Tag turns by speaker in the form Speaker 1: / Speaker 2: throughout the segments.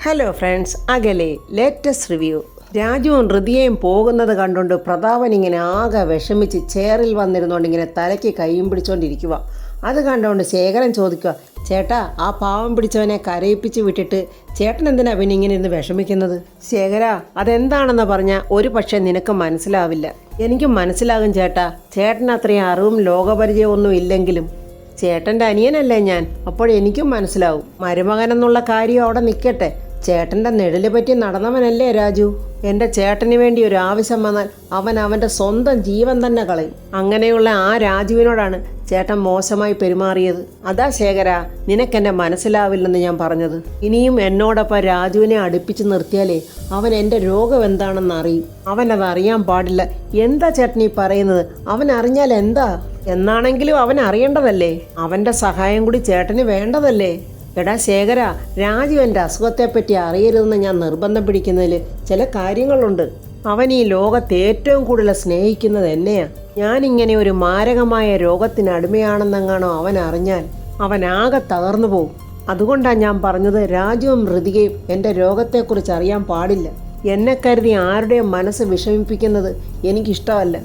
Speaker 1: Hello friends, അകലെ latest review. രാജുവും ഹൃദയയും പോകുന്നത് കണ്ടുകൊണ്ട് പ്രതാപൻ ഇങ്ങനെ ആകെ വിഷമിച്ച് ചെയറിൽ വന്നിരുന്നുകൊണ്ട് ഇങ്ങനെ തലയ്ക്ക് കൈയും പിടിച്ചുകൊണ്ടിരിക്കുക. അത് കണ്ടുകൊണ്ട് ശേഖരൻ ചോദിക്കുക, ചേട്ടാ ആ പാവം പിടിച്ചവനെ കരയിപ്പിച്ച് വിട്ടിട്ട് ചേട്ടൻ എന്തിനാ പിന്നെ ഇങ്ങനെ ഇരുന്ന് വിഷമിക്കുന്നത്? ശേഖര, അതെന്താണെന്ന് പറഞ്ഞാൽ ഒരു പക്ഷേ നിനക്ക് മനസ്സിലാവില്ല. എനിക്കും മനസ്സിലാകും ചേട്ടാ. ചേട്ടന് അത്രയും അറിവും ലോകപരിചയമൊന്നും ഇല്ലെങ്കിലും ചേട്ടൻ്റെ അനിയനല്ലേ ഞാൻ, അപ്പോൾ എനിക്കും മനസ്സിലാവും. മരുമകനെന്നുള്ള കാര്യം അവിടെ നിൽക്കട്ടെ, ചേട്ടൻ്റെ നിഴല് പറ്റി നടന്നവനല്ലേ രാജു. എൻ്റെ ചേട്ടന് വേണ്ടി ഒരു ആവശ്യം വന്നാൽ അവൻ അവൻ്റെ സ്വന്തം ജീവൻ തന്നെ കളയും. അങ്ങനെയുള്ള ആ രാജുവിനോടാണ് ചേട്ടൻ മോശമായി പെരുമാറിയത്. അതാ ശേഖര, നിനക്കെന്നെ മനസ്സിലാവില്ലെന്ന് ഞാൻ പറഞ്ഞത്. ഇനിയും എന്നോടൊപ്പം രാജുവിനെ അടുപ്പിച്ച് നിർത്തിയാലേ അവൻ എൻ്റെ രോഗം എന്താണെന്ന് അറിയും. അവനത് അറിയാൻ പാടില്ല. എന്താ ചേട്ടൻ ഈ പറയുന്നത്? അവൻ അറിഞ്ഞാൽ എന്താ? എന്നാണെങ്കിലും അവൻ അറിയേണ്ടതല്ലേ? അവൻ്റെ സഹായം കൂടി ചേട്ടന് വേണ്ടതല്ലേ? എടാ ശേഖര, രാജു എൻ്റെ അസുഖത്തെപ്പറ്റി അറിയരുതെന്ന് ഞാൻ നിർബന്ധം പിടിക്കുന്നതിൽ ചില കാര്യങ്ങളുണ്ട്. അവൻ ഈ ലോകത്തെ ഏറ്റവും കൂടുതൽ സ്നേഹിക്കുന്നത് എന്നെയാ. ഞാനിങ്ങനെ ഒരു മാരകമായ രോഗത്തിന് അടിമയാണെന്നെങ്ങാണോ അവൻ അറിഞ്ഞാൽ അവൻ ആകെ തകർന്നു പോകും. അതുകൊണ്ടാണ് ഞാൻ പറഞ്ഞത്, രാജുവും ഹൃതികയും എൻ്റെ രോഗത്തെക്കുറിച്ച് അറിയാൻ പാടില്ല. എന്നെ കരുതി ആരുടെയും മനസ്സ് വിഷമിപ്പിക്കുന്നത് എനിക്കിഷ്ടമല്ല.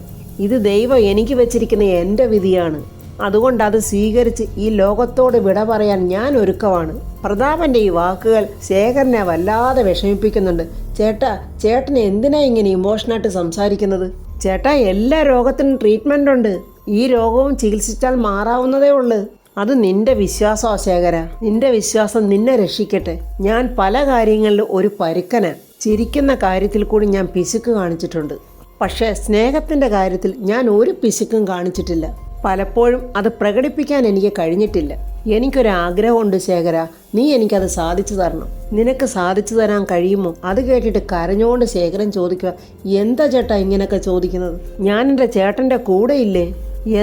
Speaker 1: ഇത് ദൈവം എനിക്ക് വെച്ചിരിക്കുന്ന എൻ്റെ വിധിയാണ്. അതുകൊണ്ട് അത് സ്വീകരിച്ച് ഈ ലോകത്തോട് വിട പറയാൻ ഞാൻ ഒരുക്കമാണ്. പ്രതാപൻ്റെ ഈ വാക്കുകൾ ശേഖരനെ വല്ലാതെ വിഷമിപ്പിക്കുന്നുണ്ട്. ചേട്ടന് എന്തിനാ ഇങ്ങനെ ഇമോഷണായിട്ട് സംസാരിക്കുന്നത്? ചേട്ടാ, എല്ലാ രോഗത്തിനും ട്രീറ്റ്മെൻ്റ് ഉണ്ട്. ഈ രോഗവും ചികിത്സിച്ചാൽ മാറാവുന്നതേ ഉള്ളൂ. അത് നിന്റെ വിശ്വാസമാണ് ശേഖര. നിന്റെ വിശ്വാസം നിന്നെ രക്ഷിക്കട്ടെ. ഞാൻ പല കാര്യങ്ങളിലും ഒരു പരുക്കന. ചിരിക്കുന്ന കാര്യത്തിൽ കൂടി ഞാൻ പിശുക്ക് കാണിച്ചിട്ടുണ്ട്. പക്ഷേ സ്നേഹത്തിൻ്റെ കാര്യത്തിൽ ഞാൻ ഒരു പിശുക്കും കാണിച്ചിട്ടില്ല. പലപ്പോഴും അത് പ്രകടിപ്പിക്കാൻ എനിക്ക് കഴിഞ്ഞിട്ടില്ല. എനിക്കൊരാഗ്രഹമുണ്ട് ശേഖര, നീ എനിക്കത് സാധിച്ചു തരണം. നിനക്ക് സാധിച്ചു തരാൻ കഴിയുമോ? അത് കേട്ടിട്ട് കരഞ്ഞുകൊണ്ട് ശേഖരൻ ചോദിക്കുക, എന്താ ചേട്ടാ ഇങ്ങനെയൊക്കെ ചോദിക്കുന്നത്? ഞാൻ എൻ്റെ ചേട്ടൻ്റെ കൂടെ ഇല്ലേ?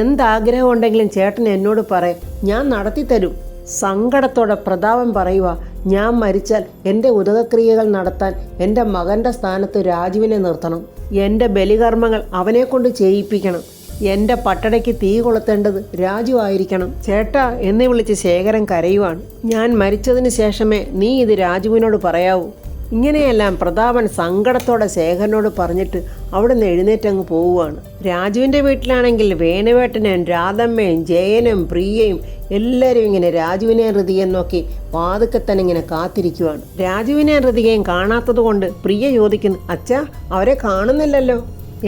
Speaker 1: എന്താഗ്രഹം ഉണ്ടെങ്കിലും ചേട്ടൻ എന്നോട് പറയും, ഞാൻ നടത്തി തരും. സങ്കടത്തോടെ പ്രതാപൻ പറയുക, ഞാൻ മരിച്ചാൽ എൻ്റെ ഉദകക്രിയകൾ നടത്താൻ എൻ്റെ മകൻ്റെ സ്ഥാനത്ത് രാജുവിനെ നിർത്തണം. എൻ്റെ ബലികർമ്മങ്ങൾ അവനെ കൊണ്ട് ചെയ്യിപ്പിക്കണം. എൻ്റെ പട്ടടയ്ക്ക് തീ കൊളുത്തേണ്ടത് രാജു ആയിരിക്കണം. ചേട്ടാ എന്ന് വിളിച്ച് ശേഖരൻ കരയുവാണ്. ഞാൻ മരിച്ചതിന് ശേഷമേ നീ ഇത് രാജുവിനോട് പറയാവൂ. ഇങ്ങനെയെല്ലാം പ്രതാപൻ സങ്കടത്തോടെ ശേഖരനോട് പറഞ്ഞിട്ട് അവിടെ നിന്ന് എഴുന്നേറ്റങ്ങ് പോവുകയാണ്. രാജുവിൻ്റെ വീട്ടിലാണെങ്കിൽ വേണുവേട്ടനും രാധമ്മയും ജയനും പ്രിയയും എല്ലാവരും ഇങ്ങനെ രാജുവിനെ ഹൃതികയും നോക്കി വാതുക്കെ തന്നെ ഇങ്ങനെ കാത്തിരിക്കുവാണ്. രാജുവിനെ ഹൃതികയും കാണാത്തത് കൊണ്ട് പ്രിയ ചോദിക്കുന്നു, അച്ഛാ അവരെ കാണുന്നില്ലല്ലോ.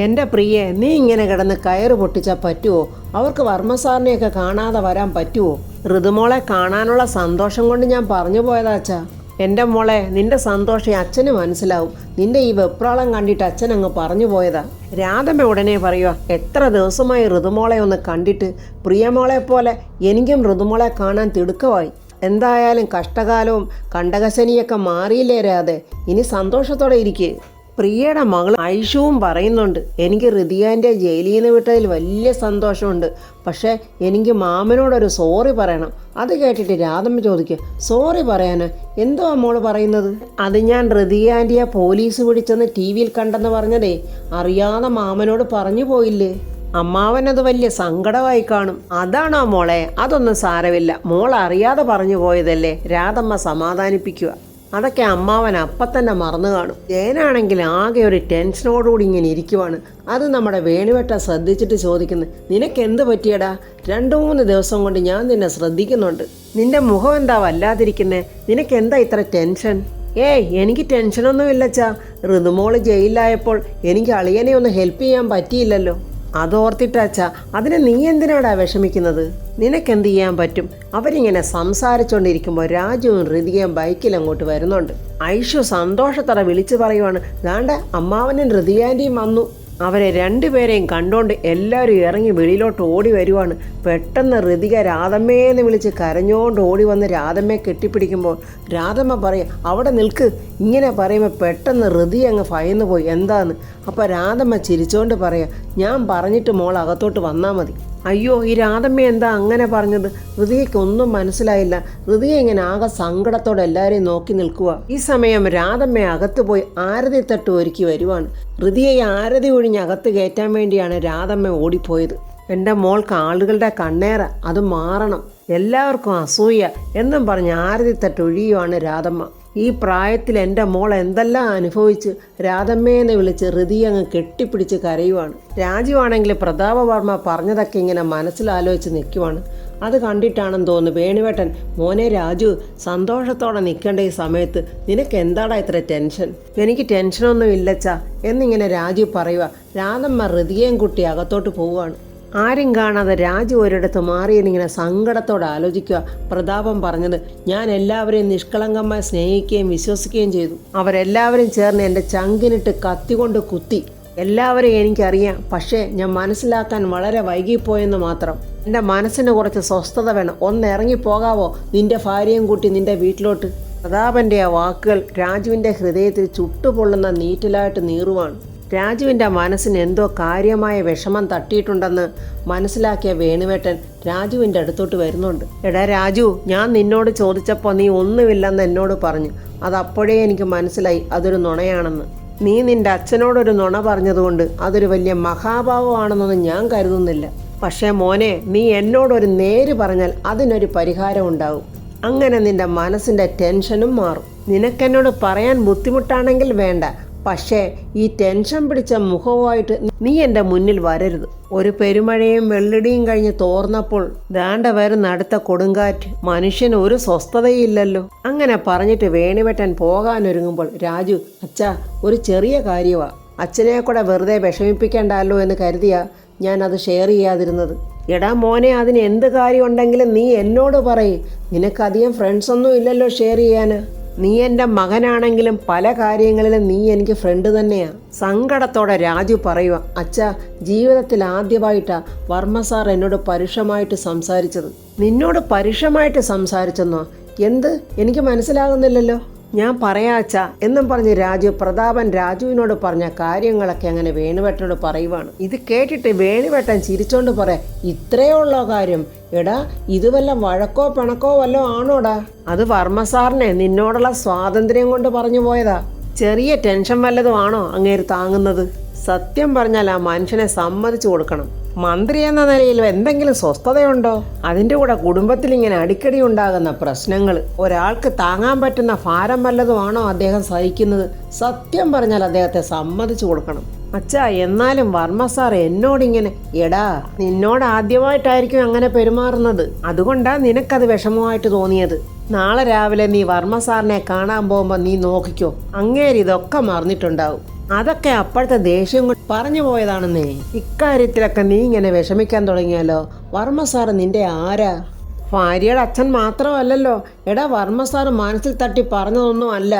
Speaker 1: എൻ്റെ പ്രിയെ, നീ ഇങ്ങനെ കിടന്ന് കയറ് പൊട്ടിച്ചാൽ പറ്റുമോ? അവർക്ക് വർമ്മസാറിനെയൊക്കെ കാണാതെ വരാൻ പറ്റുമോ? ഋതുമോളെ കാണാനുള്ള സന്തോഷം കൊണ്ട് ഞാൻ പറഞ്ഞു പോയതാ അച്ഛാ. എൻ്റെ മോളെ, നിന്റെ സന്തോഷം അച്ഛന് മനസ്സിലാവും. നിന്റെ ഈ വെപ്രാളം കണ്ടിട്ട് അച്ഛൻ അങ്ങ് പറഞ്ഞു പോയതാ. രാധമ്മ ഉടനെ പറയുക, എത്ര ദിവസമായി ഋതുമോളെ ഒന്ന് കണ്ടിട്ട്. പ്രിയമോളെ പോലെ എനിക്കും ഋതുമോളെ കാണാൻ തിടുക്കമായി. എന്തായാലും കഷ്ടകാലവും കണ്ടകശനിയൊക്കെ മാറിയില്ലേ രാധേ? ഇനി സന്തോഷത്തോടെ ഇരിക്കേ. പ്രിയയുടെ മകൾ ഐഷുവും പറയുന്നുണ്ട്, എനിക്ക് ഹൃതിയാൻ്റെ ജയിലിൽ നിന്ന് വിട്ടതിൽ വലിയ സന്തോഷമുണ്ട്. പക്ഷേ എനിക്ക് മാമനോടൊരു സോറി പറയണം. അത് കേട്ടിട്ട് രാധമ്മ ചോദിക്കുക, സോറി പറയാനോ? എന്തോ മോള് പറയുന്നത്? അത് ഞാൻ ഹൃതിയാൻ്റിയെ പോലീസ് പിടിച്ചെന്ന് ടി വിയിൽ കണ്ടെന്ന് പറഞ്ഞതേ അറിയാതെ മാമനോട് പറഞ്ഞു പോയില്ലേ? അമ്മാവനത് വലിയ സങ്കടമായി കാണും. അതാണോ മോളെ? അതൊന്നും സാരമില്ല, മോൾ അറിയാതെ പറഞ്ഞു പോയതല്ലേ. രാധമ്മ സമാധാനിപ്പിക്കുക. അതൊക്കെ അമ്മാവൻ അപ്പം തന്നെ മറന്നു കാണും. ജയനാണെങ്കിൽ ആകെ ഒരു ടെൻഷനോടുകൂടി ഇങ്ങനെ ഇരിക്കുവാണ്. അത് നമ്മുടെ വേണുവേട്ട ശ്രദ്ധിച്ചിട്ട് ചോദിക്കുന്നു, നിനക്ക് എന്ത് പറ്റിയടാ? 2-3 ദിവസം കൊണ്ട് ഞാൻ നിന്നെ ശ്രദ്ധിക്കുന്നുണ്ട്. നിന്റെ മുഖം എന്താ വല്ലാതിരിക്കുന്നേ? നിനക്ക് എന്താ ഇത്ര ടെൻഷൻ? എനിക്ക് ടെൻഷനൊന്നുമില്ലച്ചാ. ഋതുമോള് ജയിലിലായപ്പോൾ എനിക്ക് അളിയനെ ഒന്ന് ഹെൽപ്പ് ചെയ്യാൻ പറ്റിയില്ലല്ലോ. അതോർത്തിട്ടാച്ചാ. അതിന് നീ എന്തിനാടാ വിഷമിക്കുന്നത്? നിനക്കെന്ത് ചെയ്യാൻ പറ്റും? അവരിങ്ങനെ സംസാരിച്ചുകൊണ്ടിരിക്കുമ്പോൾ രാജുവും ഹൃതികയും ബൈക്കിൽ അങ്ങോട്ട് വരുന്നുണ്ട്. ഐഷു സന്തോഷത്തോടെ വിളിച്ചു പറയുവാണ്, ദാണ്ട അമ്മാവനും ഹൃതിയാൻ്റെയും വന്നു. അവരെ രണ്ടുപേരെയും കണ്ടോണ്ട് എല്ലാവരും ഇറങ്ങി വെളിയിലോട്ട് ഓടി വരുവാണ്. പെട്ടെന്ന് ഹൃതിക രാധമ്മയെന്ന് വിളിച്ച് കരഞ്ഞോണ്ട് ഓടി വന്ന് രാധമ്മയെ കെട്ടിപ്പിടിക്കുമ്പോൾ രാധമ്മ പറയും, അവിടെ നിൽക്ക്. ഇങ്ങനെ പറയുമ്പോൾ പെട്ടെന്ന് ഹൃതി അങ്ങ് ഭയന്നു പോയി, എന്താന്ന്. അപ്പോൾ രാധമ്മ ചിരിച്ചോണ്ട് പറയാം, ഞാൻ പറഞ്ഞിട്ട് മോൾ അകത്തോട്ട് വന്നാൽ മതി. അയ്യോ, ഈ രാധമ്മ എന്താ അങ്ങനെ പറഞ്ഞത്? ഹൃതികയ്ക്ക് ഒന്നും മനസ്സിലായില്ല. ഹൃതിക ഇങ്ങനെ ആകെ സങ്കടത്തോടെ എല്ലാവരെയും നോക്കി നിൽക്കുക. ഈ സമയം രാധമ്മ അകത്ത് പോയി ആരതി തട്ട് ഒരുക്കി വരുവാണ്. ഹൃതികയെ ആരതി ഒഴിഞ്ഞ് അകത്ത് കയറ്റാൻ വേണ്ടിയാണ് രാധമ്മ ഓടിപ്പോയത്. എൻ്റെ മോൾക്ക് ആളുകളുടെ കണ്ണേറ, അത് മാറണം. എല്ലാവർക്കും അസൂയ എന്നും പറഞ്ഞ് ആരതി തട്ട് ഒഴിയുവാണ് രാധമ്മ. ഈ പ്രായത്തിൽ എൻ്റെ മോൾ എന്തെല്ലാം അനുഭവിച്ച് രാധമ്മേന്ന് വിളിച്ച് ഹൃതി അങ്ങ് കെട്ടിപ്പിടിച്ച് കരയുവാണ്. രാജുവാണെങ്കിൽ പ്രതാപവർമ്മ പറഞ്ഞതൊക്കെ ഇങ്ങനെ മനസ്സിലാലോചിച്ച് നിൽക്കുവാണ്. അത് കണ്ടിട്ടാണെന്ന് തോന്നുന്നു വേണുവേട്ടൻ, മോനെ രാജു, സന്തോഷത്തോടെ നിൽക്കേണ്ട ഈ സമയത്ത് നിനക്ക് എന്താടാ ഇത്ര ടെൻഷൻ? എനിക്ക് ടെൻഷനൊന്നും ഇല്ലച്ചാ എന്നിങ്ങനെ രാജു പറയുക. രാധമ്മ ഹൃതിയേയും കുട്ടി അകത്തോട്ട് പോവുകയാണ്. ആരും കാണാതെ രാജു ഒരിടത്ത് മാറിയെന്നിങ്ങനെ സങ്കടത്തോടെ ആലോചിക്കുക. പ്രതാപം പറഞ്ഞത്, ഞാൻ എല്ലാവരെയും നിഷ്കളങ്കമായി സ്നേഹിക്കുകയും വിശ്വസിക്കുകയും ചെയ്തു. അവരെല്ലാവരും ചേർന്ന് എൻ്റെ ചങ്കിനിട്ട് കത്തികൊണ്ട് കുത്തി. എല്ലാവരെയും എനിക്കറിയാം. പക്ഷേ ഞാൻ മനസ്സിലാക്കാൻ വളരെ വൈകിപ്പോയെന്ന് മാത്രം. എൻ്റെ മനസ്സിന് കുറച്ച് സ്വസ്ഥത വേണം. ഒന്ന് ഇറങ്ങിപ്പോകാവോ നിന്റെ ഭാര്യയും കൂട്ടി നിന്റെ വീട്ടിലോട്ട്? പ്രതാപൻ്റെ ആ വാക്കുകൾ രാജുവിൻ്റെ ഹൃദയത്തിൽ ചുട്ടുപൊള്ളുന്ന നീറ്റിലായിട്ട് നീറുവാണ്. രാജുവിൻ്റെ മനസ്സിന് എന്തോ കാര്യമായ വിഷമം തട്ടിയിട്ടുണ്ടെന്ന് മനസ്സിലാക്കിയ വേണുവേട്ടൻ രാജുവിൻ്റെ അടുത്തോട്ട് വരുന്നുണ്ട്. എടാ രാജു, ഞാൻ നിന്നോട് ചോദിച്ചപ്പോൾ നീ ഒന്നുമില്ലെന്ന് എന്നോട് പറഞ്ഞു. അതപ്പോഴേ എനിക്ക് മനസ്സിലായി അതൊരു നുണയാണെന്ന്. നീ നിൻ്റെ അച്ഛനോടൊരു നുണ പറഞ്ഞതുകൊണ്ട് അതൊരു വലിയ മഹാഭാവമാണെന്നൊന്നും ഞാൻ കരുതുന്നില്ല. പക്ഷേ മോനെ, നീ എന്നോടൊരു നേര് പറഞ്ഞാൽ അതിനൊരു പരിഹാരം ഉണ്ടാവും. അങ്ങനെ നിൻ്റെ മനസ്സിൻ്റെ ടെൻഷനും മാറും. നിനക്കെന്നോട് പറയാൻ ബുദ്ധിമുട്ടാണെങ്കിൽ വേണ്ട, പക്ഷേ ഈ ടെൻഷൻ പിടിച്ച മുഖവുമായിട്ട് നീ എൻ്റെ മുന്നിൽ വരരുത്. ഒരു പെരുമഴയും വെള്ളിടിയും കഴിഞ്ഞ് തോർന്നപ്പോൾ ദാണ്ട വരുന്ന അടുത്ത കൊടുങ്കാറ്റ്. മനുഷ്യന് ഒരു സ്വസ്ഥതയില്ലല്ലോ. അങ്ങനെ പറഞ്ഞിട്ട് വേണുവേട്ടൻ പോകാനൊരുങ്ങുമ്പോൾ രാജു, അച്ഛാ, ഒരു ചെറിയ കാര്യമാ. അച്ഛനെ കൂടെ വെറുതെ വിഷമിപ്പിക്കേണ്ടല്ലോ എന്ന് കരുതിയാ ഞാൻ അത് ഷെയർ ചെയ്യാതിരുന്നത്. എടാ മോനെ, അതിന് എന്ത് കാര്യം ഉണ്ടെങ്കിലും നീ എന്നോട് പറയും. നിനക്കധികം ഫ്രണ്ട്സൊന്നും ഇല്ലല്ലോ ഷെയർ ചെയ്യാൻ. നീ എൻ്റെ മകനാണെങ്കിലും പല കാര്യങ്ങളിലും നീ എനിക്ക് ഫ്രണ്ട് തന്നെയാണ്. സങ്കടത്തോടെ രാജു പറയുക, അച്ഛാ, ജീവിതത്തിൽ ആദ്യമായിട്ടാണ് വർമ്മ സാർ എന്നോട് പരുഷമായിട്ട് സംസാരിച്ചത്. നിന്നോട് പരുഷമായിട്ട് സംസാരിച്ചെന്നോ? എന്ത്? എനിക്ക് മനസ്സിലാകുന്നില്ലല്ലോ. ഞാൻ പറയാം അച്ഛാ എന്നും പറഞ്ഞ് പ്രതാപൻ രാജുവിനോട് പറഞ്ഞ കാര്യങ്ങളൊക്കെ അങ്ങനെ വേണുവേട്ടനോട് പറയുവാണ്. ഇത് കേട്ടിട്ട് വേണുവേട്ടൻ ചിരിച്ചോണ്ട് പറയാം, ഇത്രയേ ഉള്ളോ കാര്യം? എടാ, ഇത് വല്ല വഴക്കോ പിണക്കോ വല്ലോ ആണോടാ? അത് വർമ്മ സാറിനെ നിന്നോടുള്ള സ്വാതന്ത്ര്യം കൊണ്ട് പറഞ്ഞു പോയതാ. ചെറിയ ടെൻഷൻ വല്ലതും ആണോ അങ്ങേര് താങ്ങുന്നത്? സത്യം പറഞ്ഞാൽ ആ മനുഷ്യനെ സമ്മതിച്ചു കൊടുക്കണം. മന്ത്രി എന്ന നിലയിൽ എന്തെങ്കിലും സ്വസ്ഥതയുണ്ടോ? അതിൻ്റെ കൂടെ കുടുംബത്തിൽ ഇങ്ങനെ അടിക്കടി ഉണ്ടാകുന്ന പ്രശ്നങ്ങൾ, ഒരാൾക്ക് താങ്ങാൻ പറ്റുന്ന ഭാരം വല്ലതുമാണോ അദ്ദേഹം സഹിക്കുന്നത്? സത്യം പറഞ്ഞാൽ അദ്ദേഹത്തെ സമ്മതിച്ചു കൊടുക്കണം. അച്ഛാ, എന്നാലും വർമ്മ സാർ എന്നോടിങ്ങനെ, എടാ, നിന്നോട് ആദ്യമായിട്ടായിരിക്കും അങ്ങനെ പെരുമാറുന്നത്. അതുകൊണ്ടാണ് നിനക്കത് വിഷമമായിട്ട് തോന്നിയത്. നാളെ രാവിലെ നീ വർമ്മ സാറിനെ കാണാൻ പോകുമ്പോൾ നീ നോക്കിക്കോ, അങ്ങേര് ഇതൊക്കെ മറന്നിട്ടുണ്ടാവും. അതൊക്കെ അപ്പോഴത്തെ ദേഷ്യം കൊണ്ട് പറഞ്ഞു പോയതാണെന്നേ. ഇക്കാര്യത്തിലൊക്കെ നീ ഇങ്ങനെ വിഷമിക്കാൻ തുടങ്ങിയാലോ? വർമ്മ സാറ് നിന്റെ ആരാ? ഭാര്യയുടെ അച്ഛൻ മാത്രമല്ലല്ലോ. എടാ, വർമ്മ സാറ് മനസ്സിൽ തട്ടി പറഞ്ഞതൊന്നും അല്ല.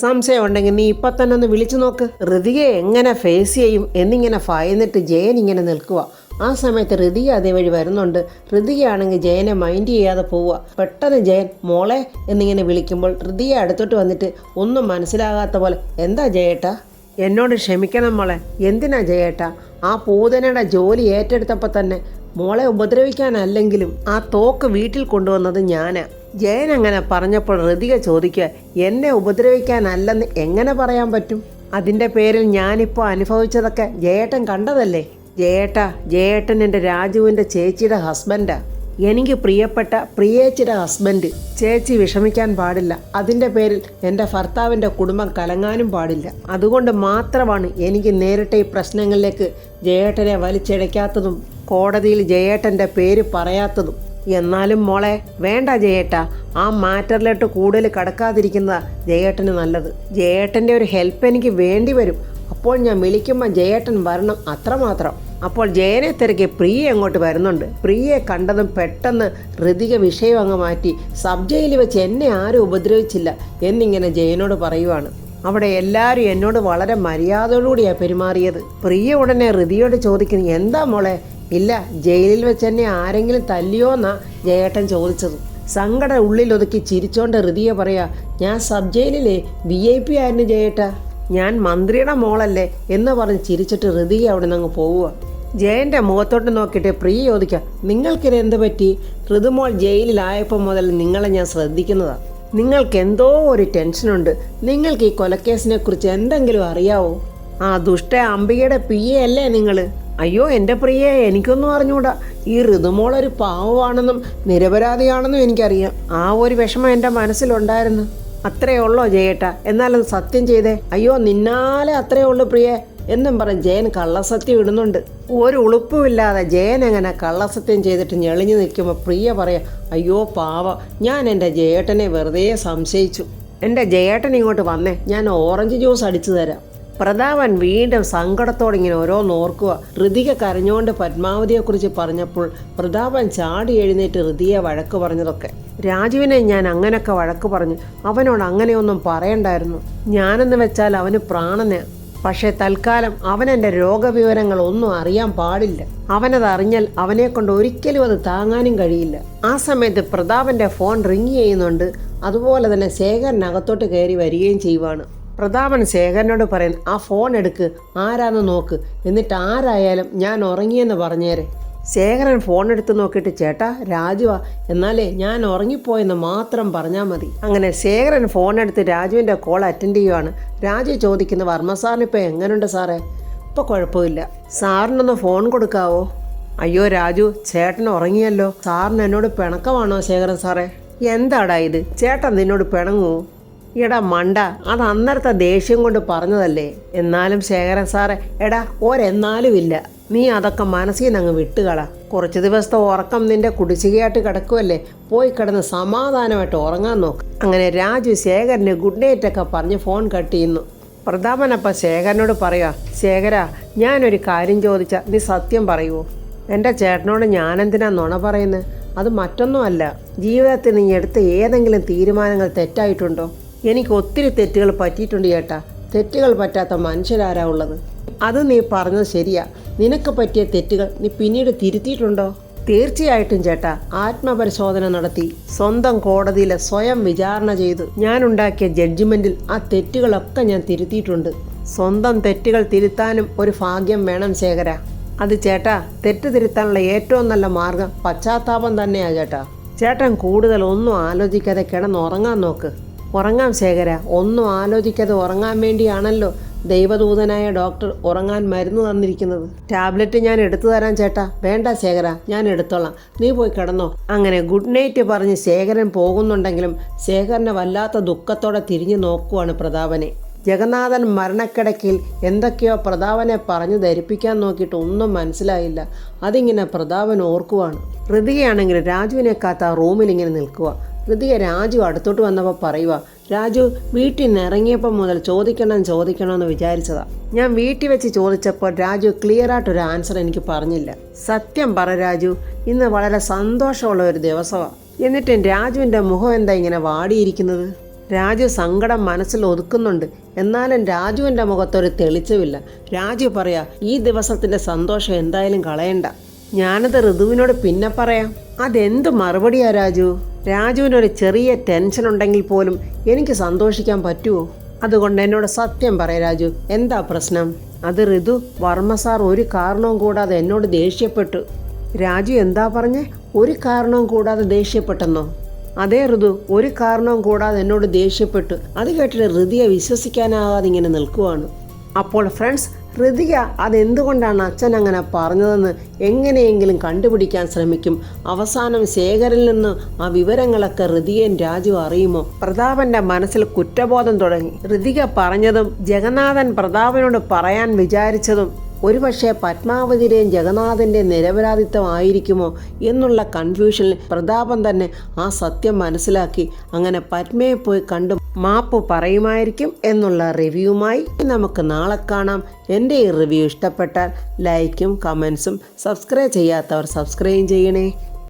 Speaker 1: സംശയം ഉണ്ടെങ്കിൽ നീ ഇപ്പം തന്നെ ഒന്ന് വിളിച്ചു നോക്ക്. ഋതികയെ എങ്ങനെ ഫേസ് ചെയ്യും എന്നിങ്ങനെ ഭയന്നിട്ട് ജയൻ ഇങ്ങനെ നിൽക്കുക. ആ സമയത്ത് ഋതിക അതേവഴി വരുന്നുണ്ട്. ഋതികയാണെങ്കിൽ ജയനെ മൈൻഡ് ചെയ്യാതെ പോവുക. പെട്ടെന്ന് ജയൻ മോളെ എന്നിങ്ങനെ വിളിക്കുമ്പോൾ ഋതിക അടുത്തോട്ട് വന്നിട്ട് ഒന്നും മനസ്സിലാകാത്ത പോലെ, എന്താ ജയേട്ടാ? എന്നോട് ക്ഷമിക്കണം മോളെ. എന്തിനാ ജയേട്ടാ? ആ പൂതനയുടെ ജോലി ഏറ്റെടുത്തപ്പോൾ തന്നെ മോളെ ഉപദ്രവിക്കാനല്ലെങ്കിലും ആ തോക്ക് വീട്ടിൽ കൊണ്ടുവന്നത് ഞാനാ. ജയൻ അങ്ങനെ പറഞ്ഞപ്പോൾ ഋതിക ചോദിക്കുക, എന്നെ ഉപദ്രവിക്കാനല്ലെന്ന് എങ്ങനെ പറയാൻ പറ്റും? അതിൻ്റെ പേരിൽ ഞാനിപ്പോൾ അനുഭവിച്ചതൊക്കെ ജയേട്ടൻ കണ്ടതല്ലേ? ജയേട്ടൻ എൻ്റെ രാജുവിൻ്റെ ചേച്ചിയുടെ ഹസ്ബൻഡാ. എനിക്ക് പ്രിയപ്പെട്ട പ്രിയേച്ചിയുടെ ഹസ്ബൻഡ്. ചേച്ചി വിഷമിക്കാൻ പാടില്ല. അതിൻ്റെ പേരിൽ എൻ്റെ ഭർത്താവിൻ്റെ കുടുംബം കലങ്ങാനും പാടില്ല. അതുകൊണ്ട് മാത്രമാണ് എനിക്ക് നേരിട്ട് ഈ പ്രശ്നങ്ങളിലേക്ക് ജയേട്ടനെ വലിച്ചിഴയ്ക്കാത്തതും കോടതിയിൽ ജയേട്ടൻ്റെ പേര് പറയാത്തതും. എന്നാലും മോളെ, വേണ്ട ജയേട്ടാ, ആ മാറ്ററിലോട്ട് കൂടുതൽ കടക്കാതിരിക്കുന്നതാ ജയേട്ടന് നല്ലത്. ജയേട്ടൻ്റെ ഒരു ഹെൽപ്പ് എനിക്ക് വേണ്ടി വരും. അപ്പോൾ ഞാൻ വിളിക്കുമ്പോൾ ജയേട്ടൻ വരണം, അത്രമാത്രം. അപ്പോൾ ജയനെ തിരക്കി പ്രിയ അങ്ങോട്ട് വരുന്നുണ്ട്. പ്രിയയെ കണ്ടതും പെട്ടെന്ന് ഋതിക വിഷയം അങ്ങ് മാറ്റി, സബ് ജയിലിൽ വെച്ച് എന്നെ ആരും ഉപദ്രവിച്ചില്ല എന്നിങ്ങനെ ജയനോട് പറയുവാണ്. അവിടെ എല്ലാവരും എന്നോട് വളരെ മര്യാദയോടുകൂടിയാണ് പെരുമാറിയത്. പ്രിയ ഉടനെ ഋതിയോട് ചോദിക്കുന്നു, എന്താ മോളെ? ഇല്ല, ജയിലിൽ വെച്ച് എന്നെ ആരെങ്കിലും തല്ലിയോന്നാ ജയേട്ടൻ ചോദിച്ചത്. സങ്കടം ഉള്ളിലൊതുക്കി ചിരിച്ചോണ്ട് ഋതിയെ പറയാ, ഞാൻ സബ് ജയിലിലെ VIP ആയിരുന്നു ജയേട്ടാ, ഞാൻ മന്ത്രിയുടെ മോളല്ലേ എന്ന് പറഞ്ഞ് ചിരിച്ചിട്ട് ഋതിക അവിടെ നിന്ന് അങ്ങ് പോവുക. ജയൻ്റെ മുഖത്തോട്ട് നോക്കിയിട്ട് പ്രിയ ചോദിക്കുക, നിങ്ങൾക്കിത് എന്ത് പറ്റി? ഋതുമോൾ ജയിലിലായപ്പോൾ മുതൽ നിങ്ങളെ ഞാൻ ശ്രദ്ധിക്കുന്നതാണ്. നിങ്ങൾക്ക് എന്തോ ഒരു ടെൻഷനുണ്ട്. നിങ്ങൾക്ക് ഈ കൊലക്കേസിനെ കുറിച്ച് എന്തെങ്കിലും അറിയാവോ? ആ ദുഷ്ട അംബികയുടെ PA അല്ലേ നിങ്ങൾ? അയ്യോ എൻ്റെ പ്രിയെ, എനിക്കൊന്നും അറിഞ്ഞൂടാ. ഈ ഋതുമോളൊരു പാവമാണെന്നും നിരപരാധിയാണെന്നും എനിക്കറിയാം. ആ ഒരു വിഷമം എൻ്റെ മനസ്സിലുണ്ടായിരുന്നു. അത്രേ ഉള്ളോ ജയേട്ട? എന്നാലും സത്യം ചെയ്തേ. അയ്യോ നിന്നാലെ അത്രേ ഉള്ളൂ പ്രിയേ എന്നും പറഞ്ഞ് ജയൻ കള്ളസത്യം ഇടുന്നുണ്ട്. ഒരു ഉളുപ്പുമില്ലാതെ ജയൻ എങ്ങനെ കള്ളസത്യം ചെയ്തിട്ട് ഞെളിഞ്ഞു നിൽക്കുമ്പോൾ പ്രിയ പറയാം, അയ്യോ പാവം, ഞാൻ എൻ്റെ ജയേട്ടനെ വെറുതെ സംശയിച്ചു. എൻ്റെ ജയേട്ടൻ ഇങ്ങോട്ട് വന്നേ, ഞാൻ ഓറഞ്ച് ജ്യൂസ് അടിച്ചു തരാം. പ്രതാപൻ വീണ്ടും സങ്കടത്തോടെ ഇങ്ങനെ ഓരോന്ന് ഓർക്കുക. ഋതിക കരഞ്ഞുകൊണ്ട് പത്മാവതിയെക്കുറിച്ച് പറഞ്ഞപ്പോൾ പ്രതാപൻ ചാടി എഴുന്നേറ്റ് ഋതിയെ വഴക്ക് പറഞ്ഞതൊക്കെ. രാജുവിനെ ഞാൻ അങ്ങനെയൊക്കെ വഴക്ക് പറഞ്ഞു, അവനോട് അങ്ങനെയൊന്നും പറയണ്ടായിരുന്നു. ഞാനെന്ന് വെച്ചാൽ അവന് പ്രാണന്. പക്ഷേ തൽക്കാലം അവനെൻ്റെ രോഗവിവരങ്ങൾ ഒന്നും അറിയാൻ പാടില്ല. അവനത് അറിഞ്ഞാൽ അവനെ കൊണ്ട് ഒരിക്കലും അത് താങ്ങാനും കഴിയില്ല. ആ സമയത്ത് പ്രതാപൻ്റെ ഫോൺ റിങ് ചെയ്യുന്നുണ്ട്. അതുപോലെ തന്നെ ശേഖരനകത്തോട്ട് കയറി വരികയും ചെയ്യുവാണ്. പ്രതാപൻ ശേഖരനോട് പറയും, ആ ഫോൺ എടുക്ക്, ആരാന്ന് നോക്ക്, എന്നിട്ട് ആരായാലും ഞാൻ ഉറങ്ങിയെന്ന് പറഞ്ഞേരെ. ശേഖരൻ ഫോൺ എടുത്ത് നോക്കിയിട്ട്, ചേട്ടാ രാജുവാ, എന്നാലേ ഞാൻ ഉറങ്ങിപ്പോയെന്ന് മാത്രം പറഞ്ഞാൽ മതി. അങ്ങനെ ശേഖരൻ ഫോൺ എടുത്ത് രാജുവിൻ്റെ കോൾ അറ്റൻഡ് ചെയ്യുവാണ്. രാജു ചോദിക്കുന്നു, വർമ്മ സാറിന് ഇപ്പോൾ എങ്ങനെയുണ്ട് സാറേ? ഇപ്പോൾ കുഴപ്പമില്ല. സാറിനൊന്ന് ഫോൺ കൊടുക്കാവോ? അയ്യോ രാജു, ചേട്ടൻ ഉറങ്ങിയല്ലോ. സാറിന് എന്നോട് പിണക്കമാണോ ശേഖരൻ സാറേ? എന്താടാ ഇത്, ചേട്ടൻ നിന്നോട് പിണങ്ങുമോ? എടാ മണ്ട, അത് അന്നേരത്തെ ദേഷ്യം കൊണ്ട് പറഞ്ഞതല്ലേ. എന്നാലും ശേഖരൻ സാറേ, എടാ ഒരെന്നാലും ഇല്ല, നീ അതൊക്കെ മനസ്സിൽ നിന്ന് അങ്ങ് വിട്ടുകള. കുറച്ച് ദിവസത്തെ ഉറക്കം നിന്റെ കുടിശ്ശികയായിട്ട് കിടക്കുമല്ലേ, പോയി കിടന്ന് സമാധാനമായിട്ട് ഉറങ്ങാൻ നോക്ക്. അങ്ങനെ രാജു ശേഖരന് ഗുഡ് നൈറ്റ് ഒക്കെ പറഞ്ഞ് ഫോൺ കട്ട് ചെയ്യുന്നു. പ്രതാപനപ്പം ശേഖരനോട് പറയുക, ശേഖര, ഞാനൊരു കാര്യം ചോദിച്ചാൽ നീ സത്യം പറയുമോ? എൻ്റെ ചേട്ടനോട് ഞാനെന്തിനാ നുണ പറയുന്നത്? അത് മറ്റൊന്നുമല്ല, ജീവിതത്തിൽ നീ എടുത്ത ഏതെങ്കിലും തീരുമാനങ്ങൾ തെറ്റായിട്ടുണ്ടോ? എനിക്ക് ഒത്തിരി തെറ്റുകൾ പറ്റിയിട്ടുണ്ട് ചേട്ടാ. തെറ്റുകൾ പറ്റാത്ത മനുഷ്യരാരാ ഉള്ളത്? അത് നീ പറഞ്ഞത് ശരിയാ. നിനക്ക് പറ്റിയ തെറ്റുകൾ നീ പിന്നീട് തിരുത്തിയിട്ടുണ്ടോ? തീർച്ചയായിട്ടും ചേട്ടാ. ആത്മപരിശോധന നടത്തി സ്വന്തം കോടതിയിൽ സ്വയം വിചാരണ ചെയ്തു ഞാനുണ്ടാക്കിയ ജഡ്ജ്മെൻറ്റിൽ ആ തെറ്റുകളൊക്കെ ഞാൻ തിരുത്തിയിട്ടുണ്ട്. സ്വന്തം തെറ്റുകൾ തിരുത്താനും ഒരു ഭാഗ്യം വേണം ശേഖര. അത് ചേട്ടാ, തെറ്റ് തിരുത്താനുള്ള ഏറ്റവും നല്ല മാർഗം പശ്ചാത്താപം തന്നെയാണ് ചേട്ടാ. ചേട്ടൻ കൂടുതൽ ഒന്നും ആലോചിക്കാതെ കിടന്നുറങ്ങാൻ നോക്ക്. ഉറങ്ങാം ശേഖര, ഒന്നും ആലോചിക്കാതെ ഉറങ്ങാൻ വേണ്ടിയാണല്ലോ ദൈവദൂതനായ ഡോക്ടർ ഉറങ്ങാൻ മരുന്ന് തന്നിരിക്കുന്നത്. ടാബ്ലറ്റ് ഞാൻ എടുത്തു തരാൻ ചേട്ടാ. വേണ്ട ശേഖര, ഞാൻ എടുത്തോളാം, നീ പോയി കിടന്നോ. അങ്ങനെ ഗുഡ് നൈറ്റ് പറഞ്ഞ് ശേഖരൻ പോകുന്നുണ്ടെങ്കിലും ശേഖരനെ വല്ലാത്ത ദുഃഖത്തോടെ തിരിഞ്ഞു നോക്കുവാണ് പ്രതാപനെ. ജഗന്നാഥൻ മരണക്കിടക്കയിൽ എന്തൊക്കെയോ പ്രതാപനെ പറഞ്ഞു ധരിപ്പിക്കാൻ നോക്കിയിട്ട് ഒന്നും മനസ്സിലായില്ല. അതിങ്ങനെ പ്രതാപൻ ഓർക്കുവാണ്. ഋതികയാണെങ്കിൽ രാജുവിനെ കാത്ത ആ റൂമിലിങ്ങനെ നിൽക്കുക. ഋതിക രാജു അടുത്തോട്ട് വന്നപ്പോൾ പറയുക, രാജു, വീട്ടിൽ നിന്ന് ഇറങ്ങിയപ്പോൾ മുതൽ ചോദിക്കണമെന്ന് വിചാരിച്ചതാ. ഞാൻ വീട്ടിൽ വെച്ച് ചോദിച്ചപ്പോൾ രാജു ക്ലിയറായിട്ടൊരു ആൻസർ എനിക്ക് പറഞ്ഞില്ല. സത്യം പറ രാജു, ഇന്ന് വളരെ സന്തോഷമുള്ള ഒരു ദിവസമാണ്. എന്നിട്ടും രാജുവിൻ്റെ മുഖം എന്താ ഇങ്ങനെ വാടിയിരിക്കുന്നത്? രാജു സങ്കടം മനസ്സിൽ ഒതുക്കുന്നുണ്ട്. എന്നാലും രാജുവിൻ്റെ മുഖത്തൊരു തെളിച്ചമില്ല. രാജു പറയാ, ഈ ദിവസത്തിൻ്റെ സന്തോഷം എന്തായാലും കളയണ്ട. ഞാനത് ഋതുവിനോട് പിന്നെ പറയാം. അതെന്ത് മറുപടിയാ രാജു? രാജുവിനൊരു ചെറിയ ടെൻഷൻ ഉണ്ടെങ്കിൽ പോലും എനിക്ക് സന്തോഷിക്കാൻ പറ്റുമോ? അതുകൊണ്ട് എന്നോട് സത്യം പറ രാജു, എന്താ പ്രശ്നം? അത് ഋതു, വർമ്മ സാർ ഒരു കാരണവും കൂടാതെ എന്നോട് ദേഷ്യപ്പെട്ടു. രാജു എന്താ പറഞ്ഞേ? ഒരു കാരണവും കൂടാതെ ദേഷ്യപ്പെട്ടെന്നോ? അതേ ഋതു, ഒരു കാരണവും കൂടാതെ എന്നോട് ദേഷ്യപ്പെട്ടു. അത് കേട്ടിട്ട് ഋതിയെ വിശ്വസിക്കാനാകാതെ ഇങ്ങനെ നിൽക്കുവാണ്. അപ്പോൾ ഫ്രണ്ട്സ്, ഋതിക അതെന്തുകൊണ്ടാണ് അച്ഛൻ അങ്ങനെ പറഞ്ഞതെന്ന് എങ്ങനെയെങ്കിലും കണ്ടുപിടിക്കാൻ ശ്രമിക്കും. അവസാനം ശേഖരിൽ നിന്ന് ആ വിവരങ്ങളൊക്കെ ഋതികയും രാജു അറിയുമോ? പ്രതാപന്റെ മനസ്സിൽ കുറ്റബോധം തുടങ്ങി. ഋതിക പറഞ്ഞതും ജഗന്നാഥൻ പ്രതാപനോട് പറയാൻ വിചാരിച്ചതും ഒരുപക്ഷെ പത്മാവതിയുടെയും ജഗന്നാഥൻ്റെ നിരപരാധിത്വമായിരിക്കുമോ എന്നുള്ള കൺഫ്യൂഷനിൽ പ്രതാപൻ തന്നെ ആ സത്യം മനസ്സിലാക്കി അങ്ങനെ പത്മയെ പോയി കണ്ട് മാപ്പ് പറയുമായിരിക്കും എന്നുള്ള റിവ്യൂമായി നമുക്ക് നാളെ കാണാം. എൻ്റെ ഈ റിവ്യൂ ഇഷ്ടപ്പെട്ടാൽ ലൈക്കും കമൻസും സബ്സ്ക്രൈബ് ചെയ്യാത്തവർ സബ്സ്ക്രൈബ് ചെയ്യണേ.